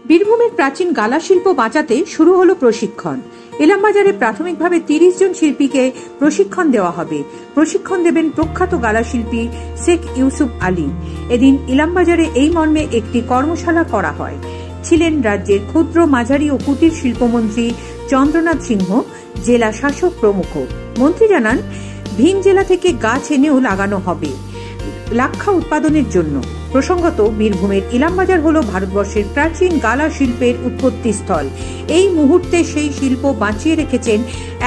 বীরভূমের প্রাচীন গালা শিল্প বাঁচাতে শুরু হলো প্রশিক্ষণ। ইলামবাজারে প্রাথমিকভাবে ৩০ জন শিল্পীকে প্রশিক্ষণ দেওয়া হবে। প্রশিক্ষণ দেবেন প্রখ্যাত গালা শিল্পী শেখ ইউসুফ আলী। এদিন ইলামবাজারে এই মর্মে একটি কর্মশালা করা হয়। ছিলেন রাজ্যের ক্ষুদ্র, মাঝারি ও কুটির শিল্পমন্ত্রী চন্দ্রনাথ সিংহ, জেলা শাসক প্রমুখ। মন্ত্রী জানান, ভিন জেলা থেকে গাছ এনেও লাগানো হবে লাক্ষা উৎপাদনের জন্য। প্রসঙ্গত, বীরভূমের ইলামবাজার হল ভারতবর্ষের প্রাচীন গালা শিল্পের উৎপত্তি স্থল। এই মুহূর্তে সেই শিল্প বাঁচিয়ে রেখেছেন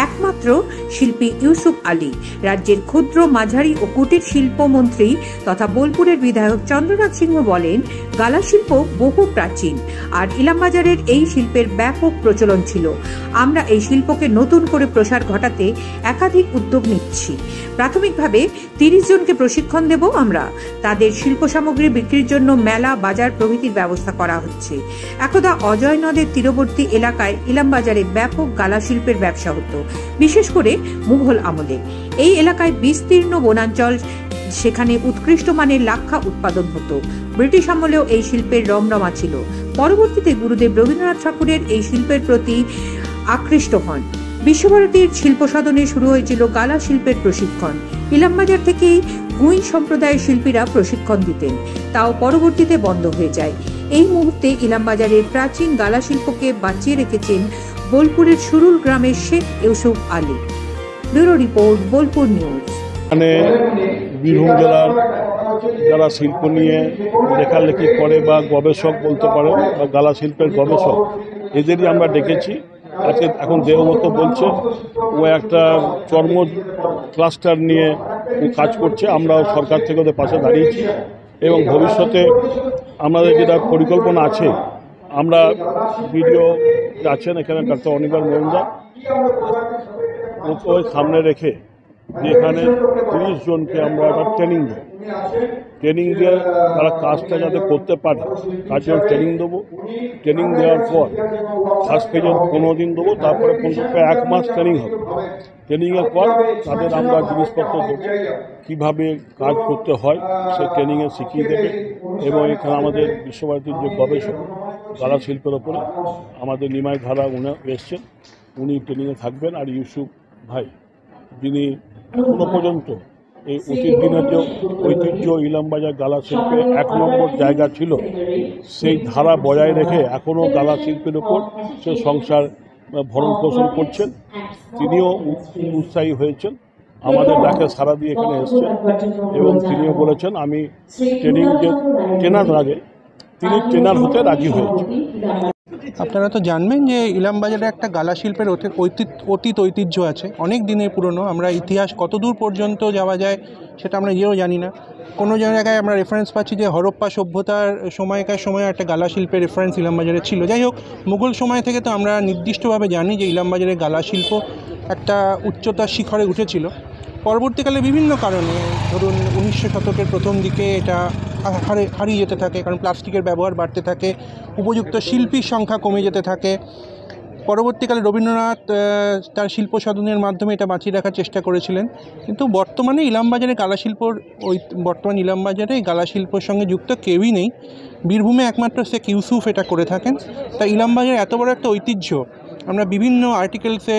একমাত্র শিল্পী ইউসুফ আলী। রাজ্যের ক্ষুদ্র, মাঝারি ও কুটির শিল্পমন্ত্রী তথা বোলপুরের বিধায়ক চন্দ্রনাথ সিংহ বলেন, গালা শিল্প বহু প্রাচীন আর ইলামবাজারের এই শিল্পের ব্যাপক প্রচলন ছিল। আমরা এই শিল্পকে নতুন করে প্রসার ঘটাতে একাধিক উদ্যোগ নিচ্ছি। প্রাথমিকভাবে ৩০ জনকে প্রশিক্ষণ দেব আমরা। তাদের শিল্প সামগ্রী বিক্রির জন্য মেলা, বাজার প্রভৃতির ব্যবস্থা করা হচ্ছে। একদা অজয় নদের তীরবর্তী এলাকায় ইলামবাজারে ব্যাপক গালা শিল্পের ব্যবসা হতো, বিশেষ করে মুঘল আমলে। এই এলাকায় বিস্তীর্ণ বনাঞ্চল, সেখানে উৎকৃষ্ট মানের লাক্ষা উৎপাদন হতো। ব্রিটিশ আমলেও এই শিল্পের রমরমা ছিল। পরবর্তীতে গুরুদেব রবীন্দ্রনাথ ঠাকুরের এই শিল্পের প্রতি আকৃষ্ট হন। বিশ্বভারতীর শিল্প সদনে শুরু হয়েছিল গালা শিল্পের প্রশিক্ষণ। ইলামবাজার থেকেই গুই সম্প্রদায়ের শিল্পীরা প্রশিক্ষণ দিতেন, তাও পরবর্তীতে বন্ধ হয়ে যায়। এই মুহূর্তে ইলামবাজারের প্রাচীন গালা শিল্পকে বাঁচিয়ে রেখেছেন বোলপুরের সুরুল গ্রামের Sheikh Yusuf Ali. Bureau report, Bolpur news. Birbhum জেলার যারা শিল্প নিয়ে লেখালেখি করে বা গবেষক বলতে পারে, বা গালা শিল্পের গবেষক, এদেরই আমরা ডেকেছি। আজকে এখন দেবব্রত বলছে ও একটা চর্ম ক্লাস্টার নিয়ে ও কাজ করছে। আমরাও সরকার থেকে ওদের পাশে দাঁড়িয়েছি এবং ভবিষ্যতে আমাদের যেটা পরিকল্পনা আছে, আমরা বিডিও আছেন এখানে ডাক্তার অনির্বাণ মজুমদার, ওকে সামনে রেখে যে এখানে ৩০ জনকে আমরা একটা ট্রেনিং দেবো। ট্রেনিং দিয়ে তারা কাজটা যাতে করতে পারে তার জন্য ট্রেনিং দেবো। ট্রেনিং দেওয়ার পর ফার্স্ট ফেজে 15 দিন দেবো, তারপরে 1 মাস ট্রেনিং হবে। ট্রেনিংয়ের পর তাদের আমরা জিনিসপত্র দেবো, কীভাবে কাজ করতে হয় সেই ট্রেনিংয়ে শিখিয়ে দেবে। এবং এখানে আমাদের বিশ্বভারতীর যে গবেষক গালা শিল্পের ওপরে আমাদের নিমাই ধারা উনি এসছেন, উনি ট্রেনিংয়ে থাকবেন। আর ইউসুফ ভাই, যিনি এখনো পর্যন্ত এই অতীত দিনের যে ঐতিহ্য ইলামবাজার গালা শিল্পে 1 নম্বর জায়গা ছিল, সেই ধারা বজায় রেখে এখনও গালা শিল্পের ওপর সে সংসার ভরণ পোষণ করছেন। তিনিও উৎসাহী হয়েছেন, আমাদের ডাকে সাড়া দিয়ে এখানে এসছেন এবং তিনিও বলেছেন আমি ট্রেনিং যে ট্রেনার লাগে, তিনি ট্রেনার হতে রাজি হয়েছেন। আপনারা তো জানবেন যে ইলামবাজারে একটা গালা শিল্পের অতীত ঐতিহ্য আছে, অনেক দিনের পুরনো। আমরা ইতিহাস কত দূর পর্যন্ত যাওয়া যায় সেটা আমরা নিজেও জানি না। কোনো জায়গায় আমরা রেফারেন্স পাচ্ছি যে হরপ্পা সভ্যতার সময়কার সময় একটা গালা শিল্পের রেফারেন্স ইলামবাজারে ছিল। যাই হোক, মুঘল সময় থেকে তো আমরা নির্দিষ্টভাবে জানি যে ইলামবাজারে গালা শিল্প একটা উচ্চতার শিখরে উঠেছিল। পরবর্তীকালে বিভিন্ন কারণে, ধরুন 1900 শতকের প্রথম দিকে এটা হারিয়ে যেতে থাকে, কারণ প্লাস্টিকের ব্যবহার বাড়তে থাকে, উপযুক্ত শিল্পীর সংখ্যা কমে যেতে থাকে। পরবর্তীকালে রবীন্দ্রনাথ তার শিল্প সাধনের মাধ্যমে এটা বাঁচিয়ে রাখার চেষ্টা করেছিলেন। কিন্তু বর্তমানে ইলামবাজারে গালা শিল্পর ইলামবাজারে গালা শিল্পের সঙ্গে যুক্ত কেউই নেই। বীরভূমে একমাত্র শেখ ইউসুফ এটা করে থাকেন। তাই ইলামবাজারে এত বড় একটা ঐতিহ্য আমরা বিভিন্ন আর্টিকেলসে,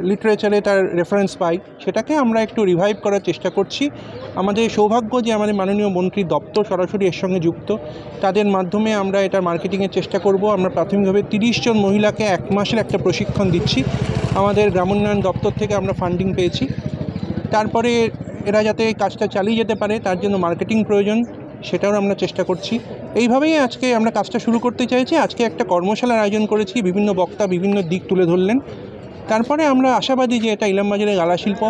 লিটারেচারে তার রেফারেন্স পাই, সেটাকে আমরা একটু রিভাইভ করার চেষ্টা করছি। আমাদের সৌভাগ্য যে আমাদের মাননীয় মন্ত্রীর দপ্তর সরাসরি এর সঙ্গে যুক্ত, তাদের মাধ্যমে আমরা এটার মার্কেটিংয়ের চেষ্টা করব। আমরা প্রাথমিকভাবে 30 জন মহিলাকে 1 মাসের একটা প্রশিক্ষণ দিচ্ছি। আমাদের গ্রামোন্নয়ন দপ্তর থেকে আমরা ফান্ডিং পেয়েছি। তারপরে এরা যাতে কাজটা চালিয়ে যেতে পারে তার জন্য মার্কেটিং প্রয়োজন, সেটাও আমরা চেষ্টা করছি। এইভাবেই আজকে আমরা কাজটা শুরু করতে চাইছি। আজকে একটা কর্মশালার আয়োজন করেছি, বিভিন্ন বক্তা বিভিন্ন দিক তুলে ধরলেন। তারপরে আমরা আশাবাদী যে এটা ইলামবাজারের গালা শিল্প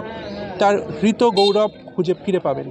তার হৃত গৌরব খুঁজে ফিরে পাবেন।